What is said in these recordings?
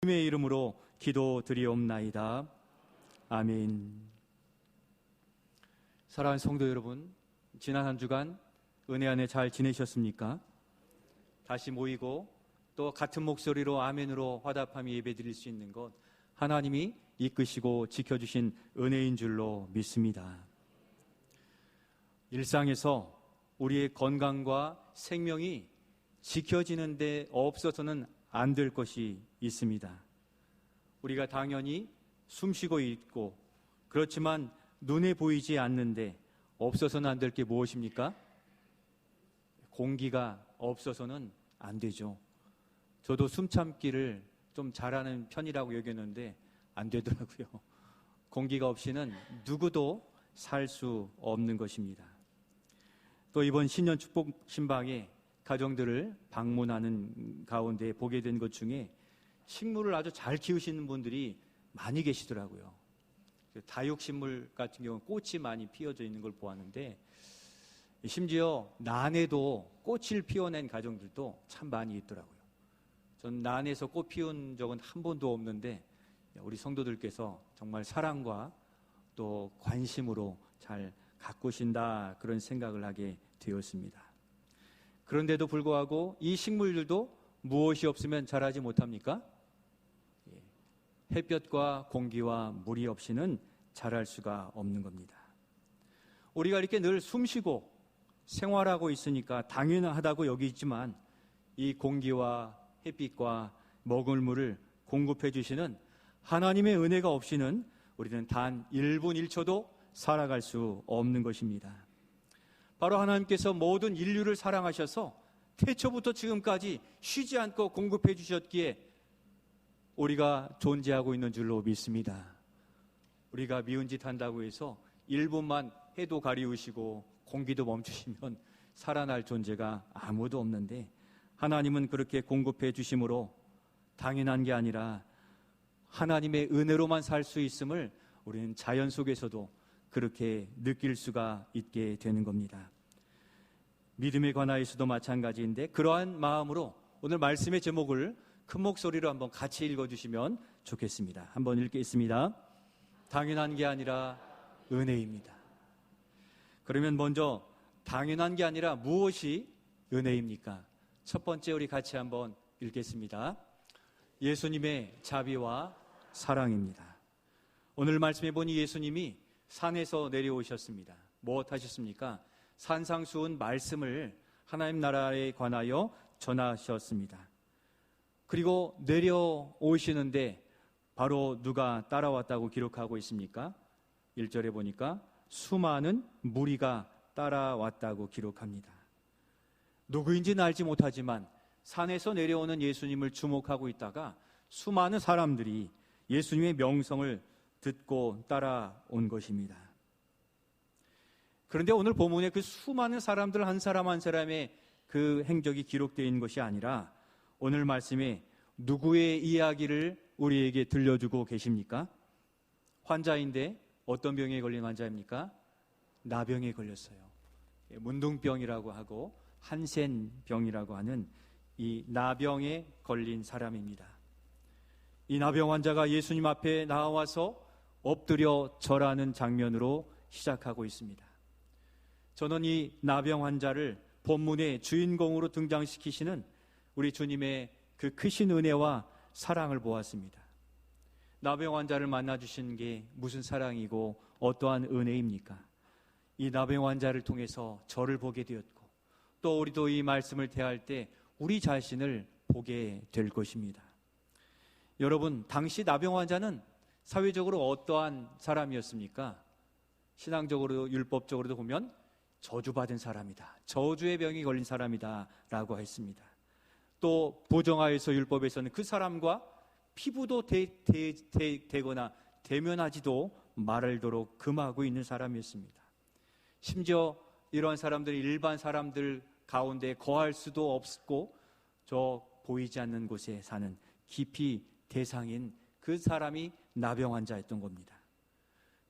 주님의 이름으로 기도드리옵나이다. 아멘. 사랑하는 성도 여러분, 지난 한 주간 은혜 안에 잘 지내셨습니까? 다시 모이고 또 같은 목소리로 아멘으로 화답하며 예배드릴 수 있는 것, 하나님이 이끄시고 지켜주신 은혜인 줄로 믿습니다. 일상에서 우리의 건강과 생명이 지켜지는 데 없어서는 안 될 것이 있습니다. 우리가 당연히 숨쉬고 있고, 그렇지만 눈에 보이지 않는데 없어서는 안 될 게 무엇입니까? 공기가 없어서는 안 되죠. 저도 숨 참기를 좀 잘하는 편이라고 여겼는데 안 되더라고요. 공기가 없이는 누구도 살 수 없는 것입니다. 또 이번 신년 축복 신방에 가정들을 방문하는 가운데 보게 된 것 중에 식물을 아주 잘 키우시는 분들이 많이 계시더라고요. 다육식물 같은 경우는 꽃이 많이 피어져 있는 걸 보았는데, 심지어 난에도 꽃을 피워낸 가정들도 참 많이 있더라고요. 전 난에서 꽃 피운 적은 한 번도 없는데 우리 성도들께서 정말 사랑과 또 관심으로 잘 가꾸신다, 그런 생각을 하게 되었습니다. 그런데도 불구하고 이 식물들도 무엇이 없으면 자라지 못합니까? 햇볕과 공기와 물이 없이는 자랄 수가 없는 겁니다. 우리가 이렇게 늘 숨쉬고 생활하고 있으니까 당연하다고 여기지만, 이 공기와 햇빛과 먹을 물을 공급해 주시는 하나님의 은혜가 없이는 우리는 단 1분 1초도 살아갈 수 없는 것입니다. 바로 하나님께서 모든 인류를 사랑하셔서 태초부터 지금까지 쉬지 않고 공급해 주셨기에 우리가 존재하고 있는 줄로 믿습니다. 우리가 미운 짓 한다고 해서 1분만 해도 가리우시고 공기도 멈추시면 살아날 존재가 아무도 없는데, 하나님은 그렇게 공급해 주심으로 당연한 게 아니라 하나님의 은혜로만 살 수 있음을 우리는 자연 속에서도 그렇게 느낄 수가 있게 되는 겁니다. 믿음에 관하여서도 마찬가지인데, 그러한 마음으로 오늘 말씀의 제목을 큰 목소리로 한번 같이 읽어주시면 좋겠습니다. 한번 읽겠습니다. 당연한 게 아니라 은혜입니다. 그러면 먼저 당연한 게 아니라 무엇이 은혜입니까? 첫 번째 우리 같이 한번 읽겠습니다. 예수님의 자비와 사랑입니다. 오늘 말씀해 보니 예수님이 산에서 내려오셨습니다. 무엇 하셨습니까? 산상수훈 말씀을 하나님 나라에 관하여 전하셨습니다. 그리고 내려오시는데 바로 누가 따라왔다고 기록하고 있습니까? 1절에 보니까 수많은 무리가 따라왔다고 기록합니다. 누구인지는 알지 못하지만 산에서 내려오는 예수님을 주목하고 있다가 수많은 사람들이 예수님의 명성을 듣고 따라온 것입니다. 그런데 오늘 본문에 그 수많은 사람들 한 사람 한 사람의 그 행적이 기록되어 있는 것이 아니라, 오늘 말씀에 누구의 이야기를 우리에게 들려주고 계십니까? 환자인데 어떤 병에 걸린 환자입니까? 나병에 걸렸어요. 문둥병이라고 하고 한센병이라고 하는 이 나병에 걸린 사람입니다. 이 나병 환자가 예수님 앞에 나와서 엎드려 절하는 장면으로 시작하고 있습니다. 저는 이 나병 환자를 본문의 주인공으로 등장시키시는 우리 주님의 그 크신 은혜와 사랑을 보았습니다. 나병 환자를 만나주신 게 무슨 사랑이고 어떠한 은혜입니까? 이 나병 환자를 통해서 저를 보게 되었고, 또 우리도 이 말씀을 대할 때 우리 자신을 보게 될 것입니다. 여러분, 당시 나병 환자는 사회적으로 어떠한 사람이었습니까? 신앙적으로 율법적으로도 보면 저주받은 사람이다, 저주의 병이 걸린 사람이다 라고 했습니다. 또 부정하여서 율법에서는 그 사람과 피부도 대거나 대면하지도 말도록 금하고 있는 사람이었습니다. 심지어 이러한 사람들이 일반 사람들 가운데 거할 수도 없고, 저 보이지 않는 곳에 사는 깊이 대상인 그 사람이 나병 환자였던 겁니다.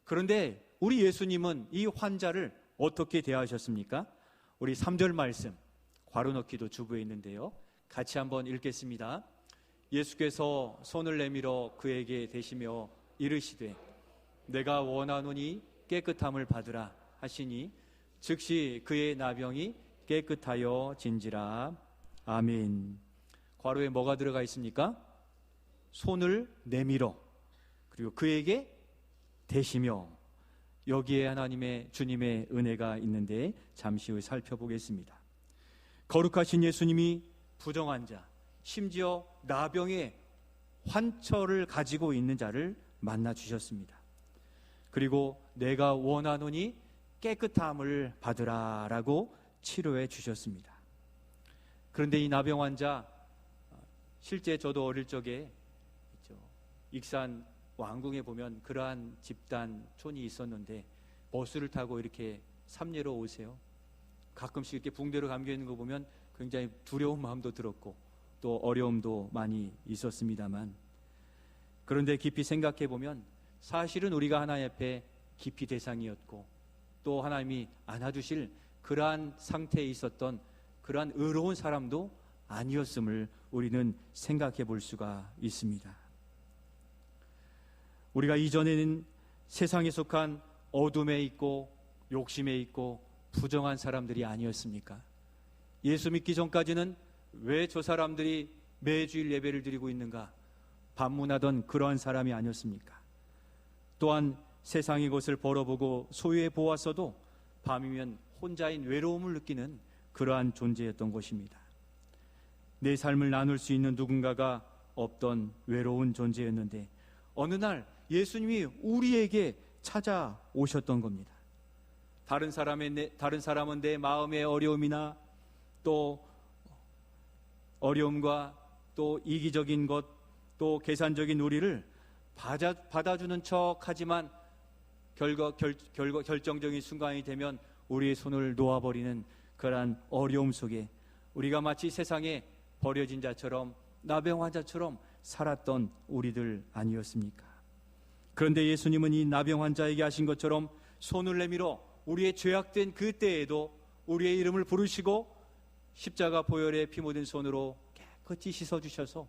그런데 우리 예수님은 이 환자를 어떻게 대하셨습니까? 우리 3절 말씀 괄호 넣기도 주부에 있는데요, 같이 한번 읽겠습니다. 예수께서 손을 내밀어 그에게 대시며 이르시되 내가 원하노니 깨끗함을 받으라 하시니 즉시 그의 나병이 깨끗하여 진지라. 아멘. 괄호에 뭐가 들어가 있습니까? 손을 내밀어, 그리고 그에게 대시며. 여기에 하나님의 주님의 은혜가 있는데 잠시 후에 살펴보겠습니다. 거룩하신 예수님이 부정한 자, 심지어 나병의 환처를 가지고 있는 자를 만나 주셨습니다. 그리고 내가 원하노니 깨끗함을 받으라 라고 치료해 주셨습니다. 그런데 이 나병 환자, 실제 저도 어릴 적에 익산 왕궁에 보면 그러한 집단촌이 있었는데 버스를 타고 이렇게 삼례로 오세요. 가끔씩 이렇게 붕대로 감겨 있는 거 보면 굉장히 두려운 마음도 들었고 또 어려움도 많이 있었습니다만, 그런데 깊이 생각해 보면 사실은 우리가 하나님 앞에 깊이 대상이었고 또 하나님이 안아주실 그러한 상태에 있었던 그러한 의로운 사람도 아니었음을 우리는 생각해 볼 수가 있습니다. 우리가 이전에는 세상에 속한 어둠에 있고 욕심에 있고 부정한 사람들이 아니었습니까? 예수 믿기 전까지는 왜 저 사람들이 매주일 예배를 드리고 있는가 반문하던 그러한 사람이 아니었습니까? 또한 세상의 것을 벌어보고 소유해 보았어도 밤이면 혼자인 외로움을 느끼는 그러한 존재였던 것입니다. 내 삶을 나눌 수 있는 누군가가 없던 외로운 존재였는데 어느 날 예수님이 우리에게 찾아오셨던 겁니다. 다른 사람은 내 마음의 어려움이나 또 어려움과 또 이기적인 것, 또 계산적인 우리를 받아주는 척하지만 결정적인 순간이 되면 우리의 손을 놓아버리는 그러한 어려움 속에 우리가 마치 세상에 버려진 자처럼 나병 환자처럼 살았던 우리들 아니었습니까? 그런데 예수님은 이 나병 환자에게 하신 것처럼 손을 내밀어 우리의 죄악된 그 때에도 우리의 이름을 부르시고 십자가 보혈에 피 묻은 손으로 깨끗이 씻어주셔서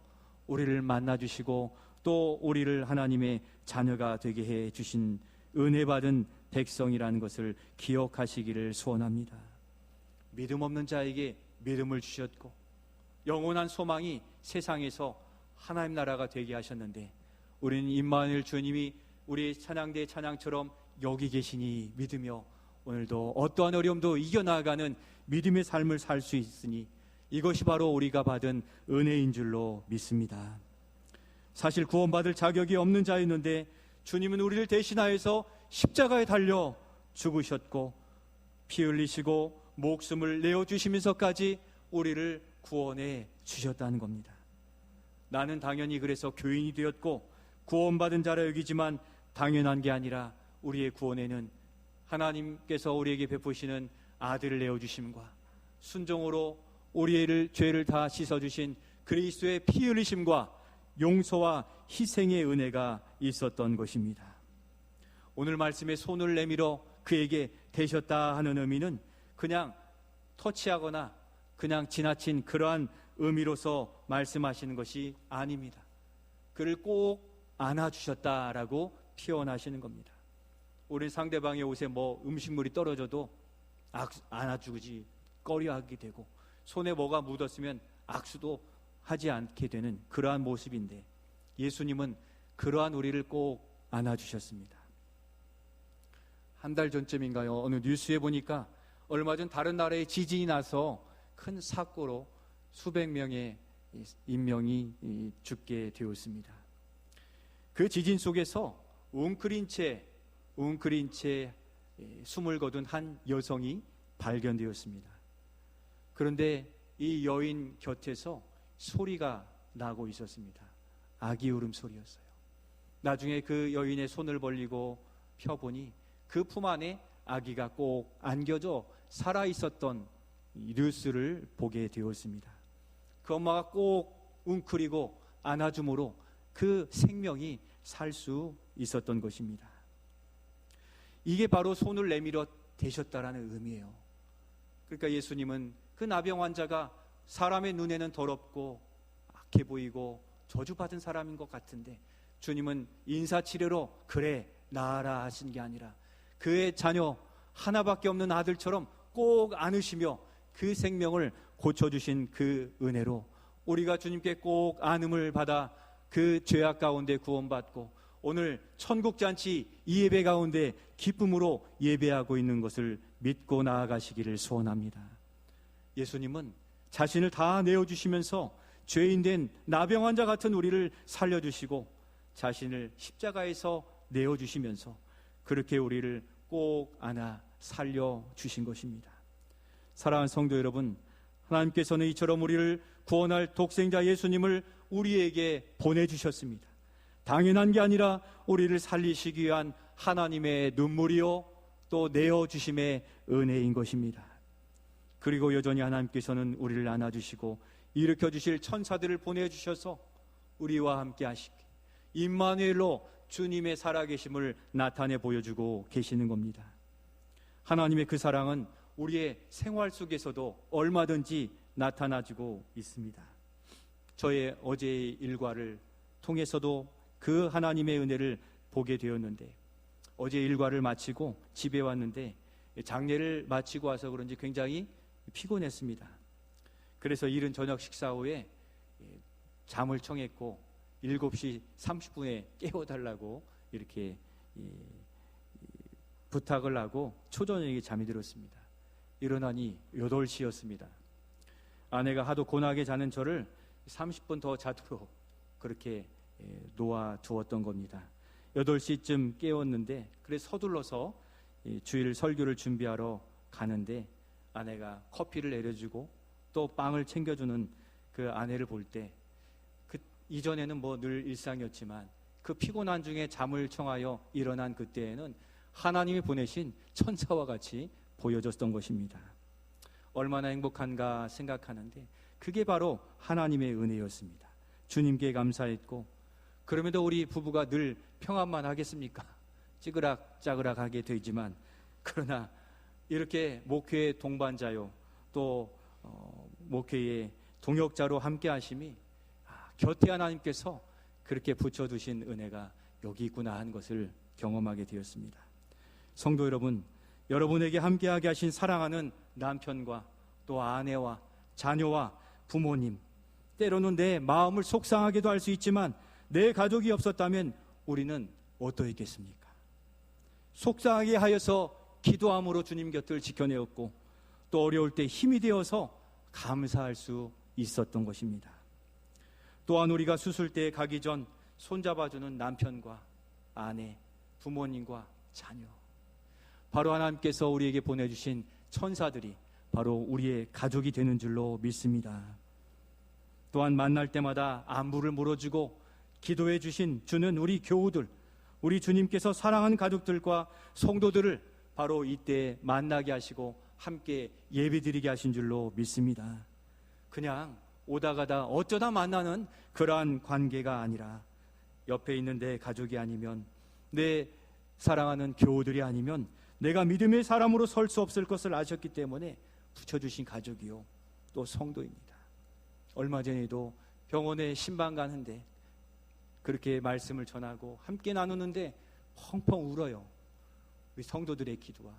우리를 만나주시고 또 우리를 하나님의 자녀가 되게 해주신 은혜받은 백성이라는 것을 기억하시기를 소원합니다. 믿음 없는 자에게 믿음을 주셨고 영원한 소망이 세상에서 하나님 나라가 되게 하셨는데 우리는 임마누엘 주님이 우리 찬양대의 찬양처럼 여기 계시니 믿으며 오늘도 어떠한 어려움도 이겨나가는 믿음의 삶을 살 수 있으니 이것이 바로 우리가 받은 은혜인 줄로 믿습니다. 사실 구원받을 자격이 없는 자였는데 주님은 우리를 대신하여서 십자가에 달려 죽으셨고 피 흘리시고 목숨을 내어주시면서까지 우리를 구원해 주셨다는 겁니다. 나는 당연히 그래서 교인이 되었고 구원받은 자라 여기지만 당연한 게 아니라 우리의 구원에는 하나님께서 우리에게 베푸시는 아들을 내어주심과 순종으로 우리의 죄를 다 씻어주신 그리스도의 피 흘리심과 용서와 희생의 은혜가 있었던 것입니다. 오늘 말씀에 손을 내밀어 그에게 대셨다 하는 의미는 그냥 터치하거나 그냥 지나친 그러한 의미로서 말씀하시는 것이 아닙니다. 그를 꼭 안아주셨다라고 표현하시는 겁니다. 우리 상대방의 옷에 음식물이 떨어져도 안아주지 꺼려하게 되고 손에 뭐가 묻었으면 악수도 하지 않게 되는 그러한 모습인데 예수님은 그러한 우리를 꼭 안아주셨습니다. 한 달 전쯤인가요? 어느 뉴스에 보니까 얼마 전 다른 나라에 지진이 나서 큰 사고로 수백 명의 인명이 죽게 되었습니다. 그 지진 속에서 웅크린 채 숨을 거둔 한 여성이 발견되었습니다. 그런데 이 여인 곁에서 소리가 나고 있었습니다. 아기 울음소리였어요. 나중에 그 여인의 손을 벌리고 펴보니 그 품 안에 아기가 꼭 안겨져 살아있었던 뉴스를 보게 되었습니다. 그 엄마가 꼭 웅크리고 안아줌으로 그 생명이 살 수 있었던 것입니다. 이게 바로 손을 내밀어 대셨다라는 의미예요. 그러니까 예수님은 그 나병 환자가 사람의 눈에는 더럽고 악해 보이고 저주받은 사람인 것 같은데 주님은 인사치레로 그래 나아라 하신 게 아니라 그의 자녀 하나밖에 없는 아들처럼 꼭 안으시며 그 생명을 고쳐주신 그 은혜로 우리가 주님께 꼭 안음을 받아 그 죄악 가운데 구원받고 오늘 천국잔치 이 예배 가운데 기쁨으로 예배하고 있는 것을 믿고 나아가시기를 소원합니다. 예수님은 자신을 다 내어주시면서 죄인된 나병 환자 같은 우리를 살려주시고 자신을 십자가에서 내어주시면서 그렇게 우리를 꼭 안아 살려주신 것입니다. 사랑하는 성도 여러분, 하나님께서는 이처럼 우리를 구원할 독생자 예수님을 우리에게 보내주셨습니다. 당연한 게 아니라 우리를 살리시기 위한 하나님의 눈물이요 또 내어주심의 은혜인 것입니다. 그리고 여전히 하나님께서는 우리를 안아주시고 일으켜주실 천사들을 보내주셔서 우리와 함께 하시기 임마누엘로 주님의 살아계심을 나타내 보여주고 계시는 겁니다. 하나님의 그 사랑은 우리의 생활 속에서도 얼마든지 나타나지고 있습니다. 저의 어제의 일과를 통해서도 그 하나님의 은혜를 보게 되었는데 어제 일과를 마치고 집에 왔는데 장례를 마치고 와서 그런지 굉장히 피곤했습니다. 그래서 이른 저녁 식사 후에 잠을 청했고 7시 30분에 깨워달라고 이렇게 부탁을 하고 초저녁에 잠이 들었습니다. 일어나니 8시였습니다. 아내가 하도 고나게 자는 저를 30분 더 자도록 그렇게 놓아두었던 겁니다. 8시쯤 깨웠는데 그래서 서둘러서 주일 설교를 준비하러 가는데 아내가 커피를 내려주고 또 빵을 챙겨주는 그 아내를 볼 때 이전에는 뭐 늘 일상이었지만 그 피곤한 중에 잠을 청하여 일어난 그때에는 하나님이 보내신 천사와 같이 보여졌던 것입니다. 얼마나 행복한가 생각하는데 그게 바로 하나님의 은혜였습니다. 주님께 감사했고 그럼에도 우리 부부가 늘 평안만 하겠습니까? 찌그락짜그락하게 되지만 그러나 이렇게 목회의 동반자요 또 목회의 동역자로 함께 하심이 곁에 하나님께서 그렇게 붙여두신 은혜가 여기 있구나 하는 것을 경험하게 되었습니다. 성도 여러분, 여러분에게 함께하게 하신 사랑하는 남편과 또 아내와 자녀와 부모님, 때로는 내 마음을 속상하게도 할 수 있지만 내 가족이 없었다면 우리는 어떠했겠습니까? 속상하게 하여서 기도함으로 주님 곁을 지켜내었고 또 어려울 때 힘이 되어서 감사할 수 있었던 것입니다. 또한 우리가 수술대에 가기 전 손잡아주는 남편과 아내, 부모님과 자녀, 바로 하나님께서 우리에게 보내주신 천사들이 바로 우리의 가족이 되는 줄로 믿습니다. 또한 만날 때마다 안부를 물어주고 기도해 주신 주는 우리 교우들, 우리 주님께서 사랑하는 가족들과 성도들을 바로 이때 만나게 하시고 함께 예배드리게 하신 줄로 믿습니다. 그냥 오다 가다 어쩌다 만나는 그러한 관계가 아니라 옆에 있는 내 가족이 아니면 내 사랑하는 교우들이 아니면 내가 믿음의 사람으로 설 수 없을 것을 아셨기 때문에 붙여주신 가족이요 또 성도입니다. 얼마 전에도 병원에 신방 가는데 그렇게 말씀을 전하고 함께 나누는데 펑펑 울어요. 우리 성도들의 기도와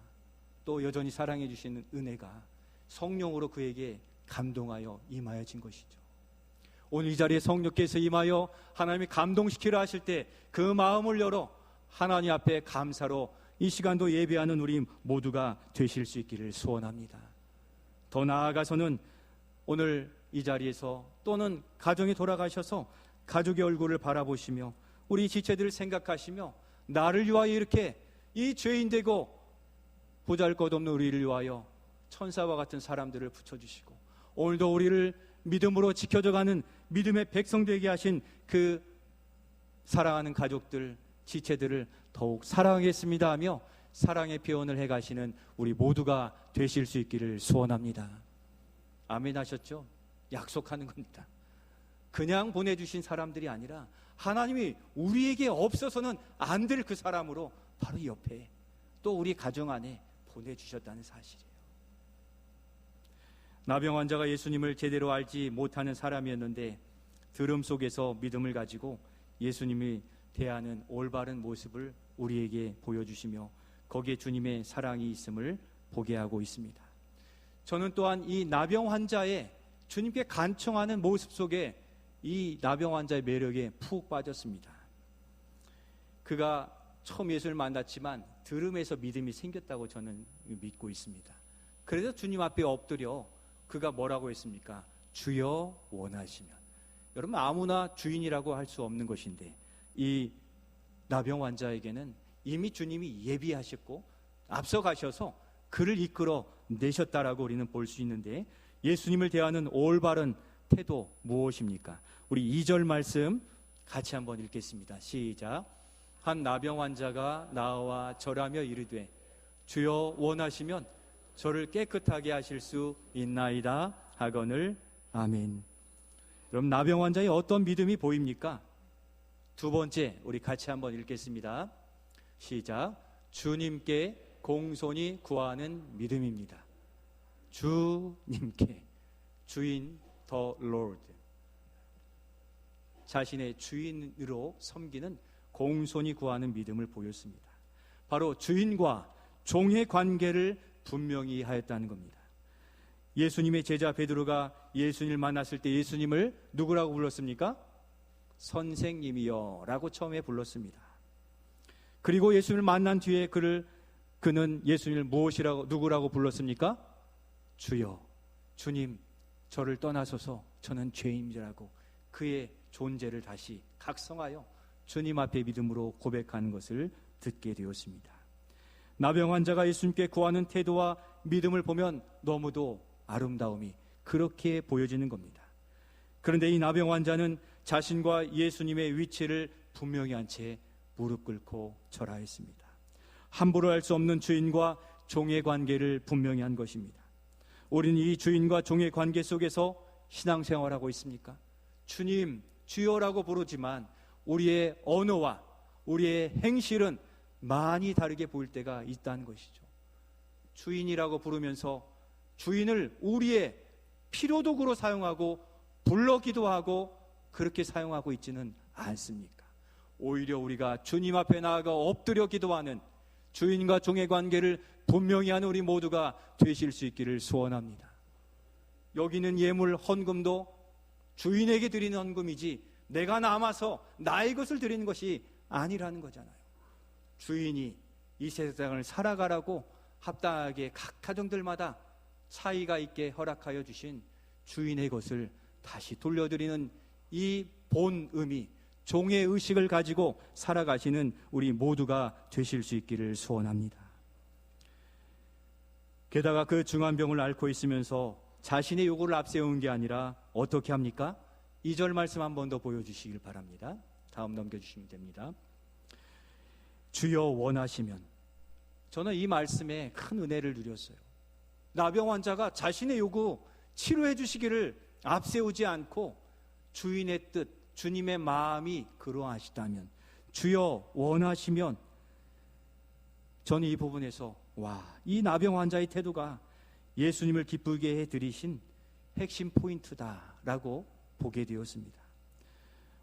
또 여전히 사랑해 주시는 은혜가 성령으로 그에게 감동하여 임하여진 것이죠. 오늘 이 자리에 성령께서 임하여 하나님이 감동시키려 하실 때 그 마음을 열어 하나님 앞에 감사로 이 시간도 예배하는 우리 모두가 되실 수 있기를 소원합니다. 더 나아가서는 오늘 이 자리에서 또는 가정에 돌아가셔서 가족의 얼굴을 바라보시며 우리 지체들을 생각하시며 나를 위하여 이렇게 이 죄인되고 보잘것없는 우리를 위하여 천사와 같은 사람들을 붙여주시고 오늘도 우리를 믿음으로 지켜져가는 믿음의 백성 되게 하신 그 사랑하는 가족들, 지체들을 더욱 사랑하겠습니다 하며 사랑의 표현을 해가시는 우리 모두가 되실 수 있기를 소원합니다. 아멘 하셨죠? 약속하는 겁니다. 그냥 보내주신 사람들이 아니라 하나님이 우리에게 없어서는 안 될 그 사람으로 바로 옆에 또 우리 가정 안에 보내주셨다는 사실이에요. 나병 환자가 예수님을 제대로 알지 못하는 사람이었는데 들음 속에서 믿음을 가지고 예수님이 대하는 올바른 모습을 우리에게 보여주시며 거기에 주님의 사랑이 있음을 보게 하고 있습니다. 저는 또한 이 나병 환자의 주님께 간청하는 모습 속에 이 나병 환자의 매력에 푹 빠졌습니다. 그가 처음 예수를 만났지만 들음에서 믿음이 생겼다고 저는 믿고 있습니다. 그래서 주님 앞에 엎드려 그가 뭐라고 했습니까? 주여 원하시면. 여러분, 아무나 주인이라고 할 수 없는 것인데 이 나병 환자에게는 이미 주님이 예비하셨고 앞서가셔서 그를 이끌어 내셨다라고 우리는 볼 수 있는데, 예수님을 대하는 올바른 태도 무엇입니까? 우리 2절 말씀 같이 한번 읽겠습니다. 시작. 한 나병 환자가 나와 절하며 이르되 주여 원하시면 저를 깨끗하게 하실 수 있나이다 하거늘. 아멘. 그럼 나병 환자의 어떤 믿음이 보입니까? 두 번째, 우리 같이 한번 읽겠습니다. 시작. 주님께 공손히 구하는 믿음입니다. 주님께, 주인, the Lord, 자신의 주인으로 섬기는 공손히 구하는 믿음을 보였습니다. 바로 주인과 종의 관계를 분명히 하였다는 겁니다. 예수님의 제자 베드로가 예수님을 만났을 때 예수님을 누구라고 불렀습니까? 선생님이여 라고 처음에 불렀습니다. 그리고 예수님을 만난 뒤에 그는 예수님을 누구라고 불렀습니까? 주여, 주님, 저를 떠나소서, 저는 죄인이라고 그의 존재를 다시 각성하여 주님 앞에 믿음으로 고백하는 것을 듣게 되었습니다. 나병 환자가 예수님께 구하는 태도와 믿음을 보면 너무도 아름다움이 그렇게 보여지는 겁니다. 그런데 이 나병 환자는 자신과 예수님의 위치를 분명히 한 채 무릎 꿇고 절하했습니다. 함부로 할 수 없는 주인과 종의 관계를 분명히 한 것입니다. 우리는 이 주인과 종의 관계 속에서 신앙생활하고 있습니까? 주님, 주여라고 부르지만 우리의 언어와 우리의 행실은 많이 다르게 보일 때가 있다는 것이죠. 주인이라고 부르면서 주인을 우리의 필요도구로 사용하고 불러기도 하고 그렇게 사용하고 있지는 않습니까? 오히려 우리가 주님 앞에 나아가 엎드려 기도하는 주인과 종의 관계를 분명히 하는 우리 모두가 되실 수 있기를 소원합니다. 여기는 예물 헌금도 주인에게 드리는 헌금이지 내가 남아서 나의 것을 드리는 것이 아니라는 거잖아요. 주인이 이 세상을 살아가라고 합당하게 각 가정들마다 차이가 있게 허락하여 주신 주인의 것을 다시 돌려드리는 이 본의미, 종의 의식을 가지고 살아가시는 우리 모두가 되실 수 있기를 소원합니다. 게다가 그 중환병을 앓고 있으면서 자신의 요구를 앞세운 게 아니라 어떻게 합니까? 2절 말씀 한 번 더 보여주시길 바랍니다. 다음 넘겨주시면 됩니다. 주여 원하시면. 저는 이 말씀에 큰 은혜를 누렸어요. 나병 환자가 자신의 요구 치료해 주시기를 앞세우지 않고 주인의 뜻, 주님의 마음이 그러하시다면, 주여 원하시면, 저는 이 부분에서 이 나병 환자의 태도가 예수님을 기쁘게 해드리신 핵심 포인트다라고 보게 되었습니다.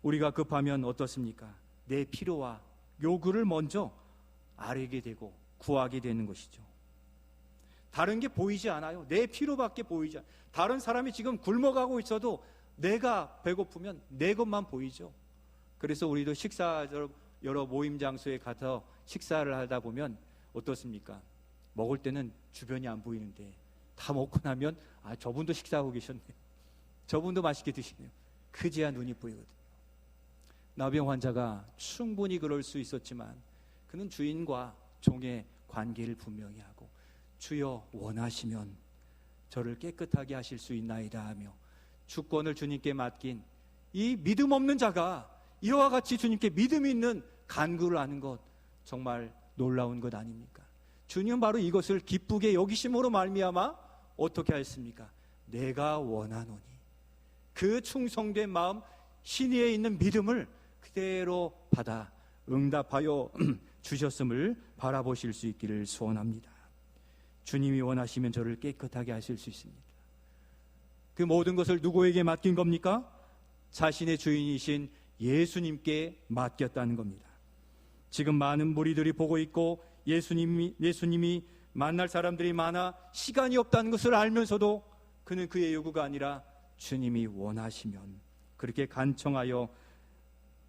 우리가 급하면 어떻습니까? 내 필요와 요구를 먼저 아뢰게 되고 구하게 되는 것이죠. 다른 게 보이지 않아요. 내 필요밖에 보이지 않아요. 다른 사람이 지금 굶어가고 있어도 내가 배고프면 내 것만 보이죠. 그래서 우리도 여러 모임 장소에 가서 식사를 하다 보면 어떻습니까? 먹을 때는 주변이 안 보이는데 다 먹고 나면 저분도 식사하고 계셨네요. 저분도 맛있게 드시네요. 그제야 눈이 보이거든요. 나병 환자가 충분히 그럴 수 있었지만 그는 주인과 종의 관계를 분명히 하고 주여 원하시면 저를 깨끗하게 하실 수 있나이다 하며 주권을 주님께 맡긴 이 믿음 없는 자가 이와 같이 주님께 믿음 있는 간구를 하는 것, 정말 놀라운 것 아닙니까? 주님은 바로 이것을 기쁘게 여기심으로 말미암아 어떻게 하였습니까? 내가 원하노니, 그 충성된 마음, 신의에 있는 믿음을 그대로 받아 응답하여 주셨음을 바라보실 수 있기를 소원합니다. 주님이 원하시면 저를 깨끗하게 하실 수 있습니다. 그 모든 것을 누구에게 맡긴 겁니까? 자신의 주인이신 예수님께 맡겼다는 겁니다. 지금 많은 무리들이 보고 있고 예수님이 만날 사람들이 많아 시간이 없다는 것을 알면서도 그는 그의 요구가 아니라 주님이 원하시면, 그렇게 간청하여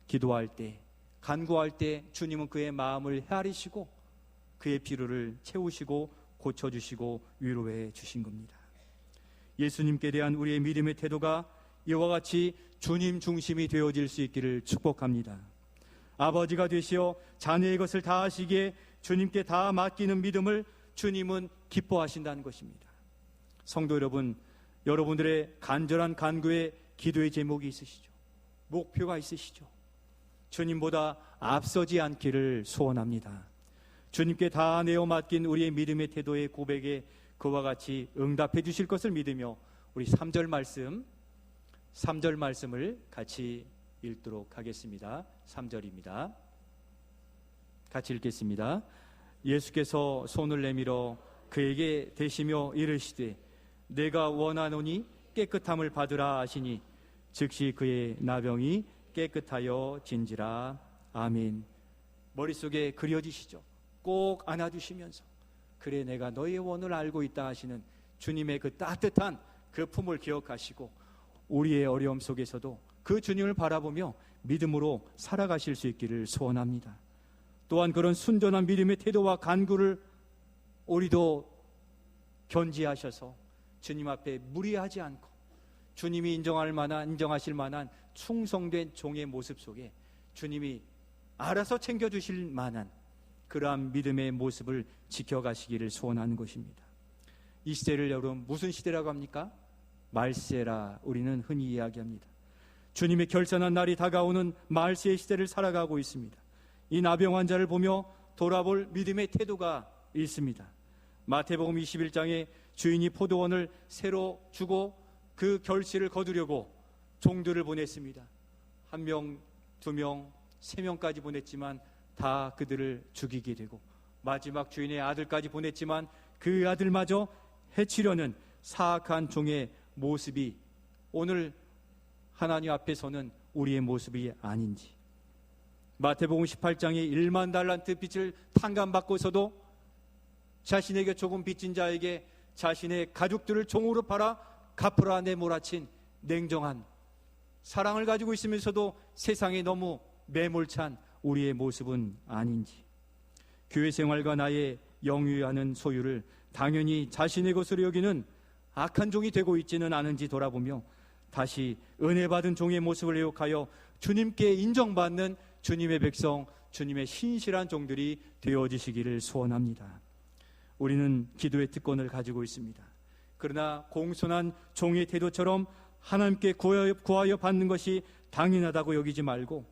기도할 때, 간구할 때 주님은 그의 마음을 헤아리시고 그의 필요를 채우시고 고쳐주시고 위로해 주신 겁니다. 예수님께 대한 우리의 믿음의 태도가 이와 같이 주님 중심이 되어질 수 있기를 축복합니다. 아버지가 되시어 자녀의 것을 다 하시기에 주님께 다 맡기는 믿음을 주님은 기뻐하신다는 것입니다. 성도 여러분, 여러분들의 간절한 간구에 기도의 제목이 있으시죠? 목표가 있으시죠? 주님보다 앞서지 않기를 소원합니다. 주님께 다 내어 맡긴 우리의 믿음의 태도의 고백에 그와 같이 응답해 주실 것을 믿으며 우리 3절 말씀을 같이 읽도록 하겠습니다. 3절입니다. 같이 읽겠습니다. 예수께서 손을 내밀어 그에게 대시며 이르시되 내가 원하노니 깨끗함을 받으라 하시니 즉시 그의 나병이 깨끗하여 진지라. 아멘. 머릿속에 그려지시죠? 꼭 안아주시면서 그래 내가 너의 원을 알고 있다 하시는 주님의 그 따뜻한 그 품을 기억하시고 우리의 어려움 속에서도 그 주님을 바라보며 믿음으로 살아가실 수 있기를 소원합니다. 또한 그런 순전한 믿음의 태도와 간구를 우리도 견지하셔서 주님 앞에 무리하지 않고 주님이 인정하실 만한 충성된 종의 모습 속에 주님이 알아서 챙겨주실 만한 그러한 믿음의 모습을 지켜가시기를 소원하는 것입니다. 이 시대를 여러분 무슨 시대라고 합니까? 말세라 우리는 흔히 이야기합니다. 주님의 결산한 날이 다가오는 말세의 시대를 살아가고 있습니다. 이 나병 환자를 보며 돌아볼 믿음의 태도가 있습니다. 마태복음 21장에 주인이 포도원을 새로 주고 그 결실을 거두려고 종들을 보냈습니다. 1명, 2명, 3명까지 보냈지만 다 그들을 죽이게 되고 마지막 주인의 아들까지 보냈지만 그 아들마저 해치려는 사악한 종의 모습이 오늘 하나님 앞에서는 우리의 모습이 아닌지, 마태복음 18장에 1만 달란트 빚을 탕감받고서도 자신에게 조금 빚진 자에게 자신의 가족들을 종으로 팔아 갚으라 내몰아친 냉정한 사랑을 가지고 있으면서도 세상에 너무 매몰찬 우리의 모습은 아닌지, 교회 생활과 나의 영유하는 소유를 당연히 자신의 것으로 여기는 악한 종이 되고 있지는 않은지 돌아보며 다시 은혜 받은 종의 모습을 회복하여 주님께 인정받는 주님의 백성, 주님의 신실한 종들이 되어지시기를 소원합니다. 우리는 기도의 특권을 가지고 있습니다. 그러나 공손한 종의 태도처럼 하나님께 구하여 받는 것이 당연하다고 여기지 말고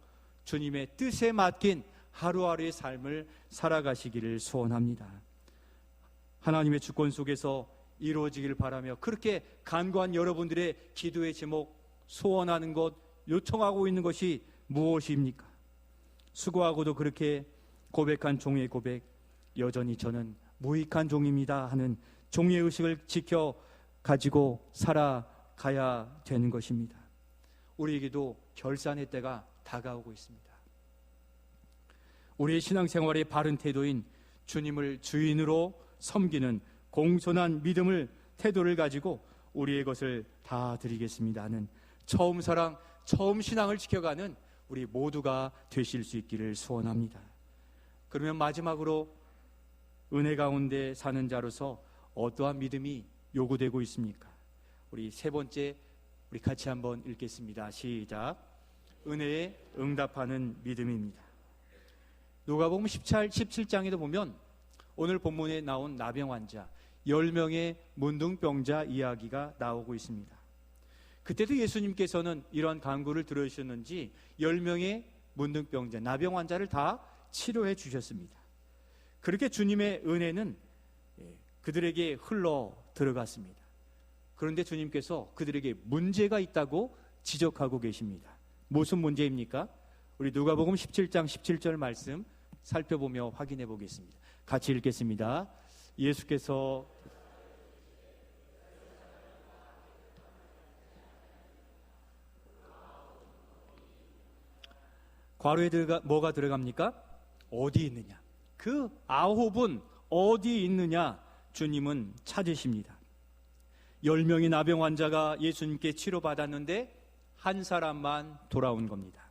주님의 뜻에 맡긴 하루하루의 삶을 살아가시기를 소원합니다. 하나님의 주권 속에서 이루어지기를 바라며 그렇게 간구한 여러분들의 기도의 제목, 소원하는 것, 요청하고 있는 것이 무엇입니까? 수고하고도 그렇게 고백한 종의 고백, 여전히 저는 무익한 종입니다 하는 종의 의식을 지켜 가지고 살아가야 되는 것입니다. 우리에게도 결산의 때가 다가오고 있습니다. 우리의 신앙생활의 바른 태도인 주님을 주인으로 섬기는 공손한 믿음을 태도를 가지고 우리의 것을 다 드리겠습니다 하는 처음 사랑, 처음 신앙을 지켜가는 우리 모두가 되실 수 있기를 소원합니다. 그러면 마지막으로 은혜 가운데 사는 자로서 어떠한 믿음이 요구되고 있습니까? 우리 세 번째 우리 같이 한번 읽겠습니다. 시작. 은혜에 응답하는 믿음입니다. 누가복음 17장에도 보면 오늘 본문에 나온 나병 환자 10명의 문둥병자 이야기가 나오고 있습니다. 그때도 예수님께서는 이런 간구를 들으셨는지 10명의 문둥병자, 나병 환자를 다 치료해 주셨습니다. 그렇게 주님의 은혜는 그들에게 흘러 들어갔습니다. 그런데 주님께서 그들에게 문제가 있다고 지적하고 계십니다. 무슨 문제입니까? 우리 누가복음 17장 17절 말씀 살펴보며 확인해 보겠습니다. 같이 읽겠습니다. 예수께서 괄호에 뭐가 들어갑니까? 어디 있느냐. 그 9은 어디 있느냐 주님은 찾으십니다. 10명의 나병 환자가 예수님께 치료받았는데 한 사람만 돌아온 겁니다.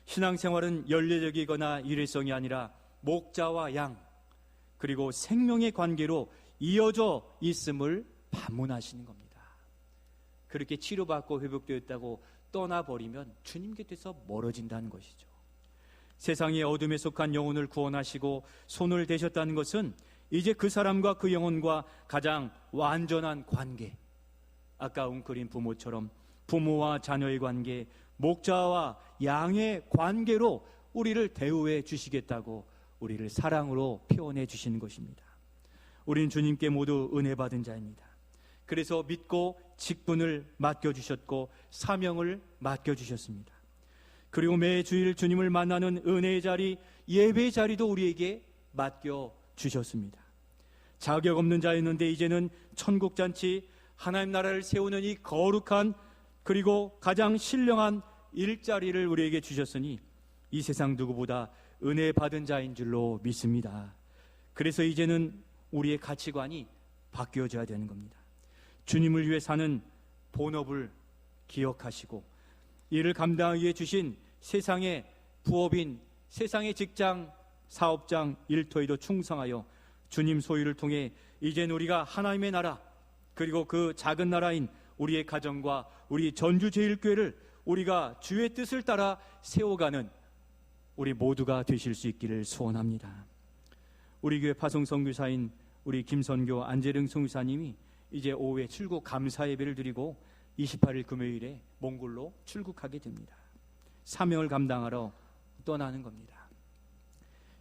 신앙생활은 연례적이거나 일회성이 아니라 목자와 양 그리고 생명의 관계로 이어져 있음을 반문하시는 겁니다. 그렇게 치료받고 회복되었다고 떠나버리면 주님 곁에서 멀어진다는 것이죠. 세상의 어둠에 속한 영혼을 구원하시고 손을 대셨다는 것은 이제 그 사람과 그 영혼과 가장 완전한 관계, 아까 웅크린 부모처럼 부모와 자녀의 관계, 목자와 양의 관계로 우리를 대우해 주시겠다고 우리를 사랑으로 표현해 주시는 것입니다. 우리는 주님께 모두 은혜 받은 자입니다. 그래서 믿고 직분을 맡겨주셨고 사명을 맡겨주셨습니다. 그리고 매 주일 주님을 만나는 은혜의 자리, 예배의 자리도 우리에게 맡겨주셨습니다. 자격 없는 자였는데 이제는 천국잔치, 하나님 나라를 세우는 이 거룩한 그리고 가장 신령한 일자리를 우리에게 주셨으니 이 세상 누구보다 은혜 받은 자인 줄로 믿습니다. 그래서 이제는 우리의 가치관이 바뀌어져야 되는 겁니다. 주님을 위해 사는 본업을 기억하시고 이를 감당하기 위해 주신 세상의 부업인, 세상의 직장, 사업장, 일터에도 충성하여 주님 소유를 통해 이젠 우리가 하나님의 나라 그리고 그 작은 나라인 우리의 가정과 우리 전주제일교회를 우리가 주의 뜻을 따라 세워가는 우리 모두가 되실 수 있기를 소원합니다. 우리 교회 파송선교사인 우리 김선교 안재령 선교사님이 이제 오후에 출국 감사 예배를 드리고 28일 금요일에 몽골로 출국하게 됩니다. 사명을 감당하러 떠나는 겁니다.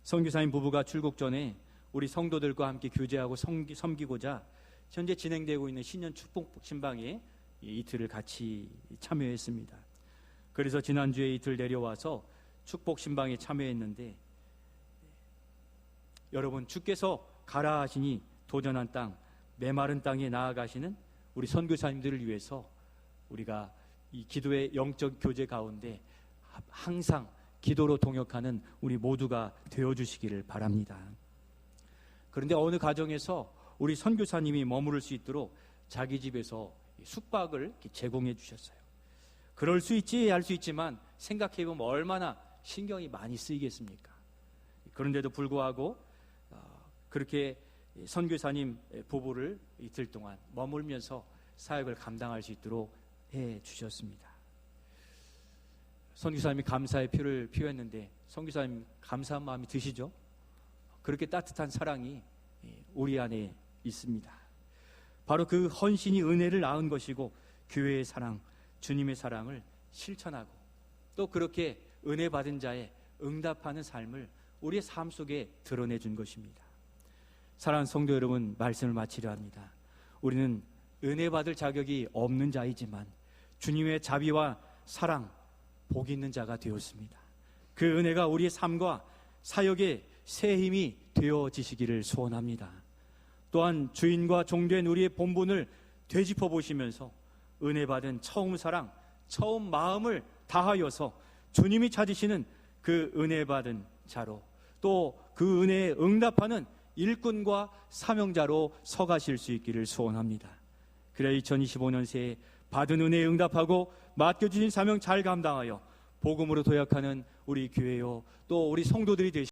선교사님 부부가 출국 전에 우리 성도들과 함께 교제하고 섬기고자 현재 진행되고 있는 신년 축복 신방에 이틀을 같이 참여했습니다. 그래서 지난주에 이틀 내려와서 축복 신방에 참여했는데 여러분 주께서 가라 하시니 도전한 땅, 메마른 땅에 나아가시는 우리 선교사님들을 위해서 우리가 이 기도의 영적 교제 가운데 항상 기도로 동역하는 우리 모두가 되어주시기를 바랍니다. 그런데 어느 가정에서 우리 선교사님이 머무를 수 있도록 자기 집에서 숙박을 제공해 주셨어요. 그럴 수 있지 할 수 있지만 생각해보면 얼마나 신경이 많이 쓰이겠습니까? 그런데도 불구하고 그렇게 선교사님 부부를 이틀 동안 머물면서 사역을 감당할 수 있도록 해 주셨습니다. 선교사님이 감사의 표를 표했는데 선교사님 감사한 마음이 드시죠? 그렇게 따뜻한 사랑이 우리 안에 있습니다. 바로 그 헌신이 은혜를 낳은 것이고 교회의 사랑, 주님의 사랑을 실천하고 또 그렇게 은혜 받은 자에 응답하는 삶을 우리의 삶 속에 드러내준 것입니다. 사랑하는 성도 여러분, 말씀을 마치려 합니다. 우리는 은혜 받을 자격이 없는 자이지만 주님의 자비와 사랑, 복 있는 자가 되었습니다. 그 은혜가 우리의 삶과 사역의 새 힘이 되어지시기를 소원합니다. 또한 주인과 종된 우리의 본분을 되짚어 보시면서 은혜 받은 처음 사랑, 처음 마음을 다하여서 주님이 찾으시는 그 은혜 받은 자로 또 그 은혜에 응답하는 일꾼과 사명자로 서가실 수 있기를 소원합니다. 그래야 2025년 새해 받은 은혜에 응답하고 맡겨주신 사명 잘 감당하여 복음으로 도약하는 우리 교회요 또 우리 성도들이 되시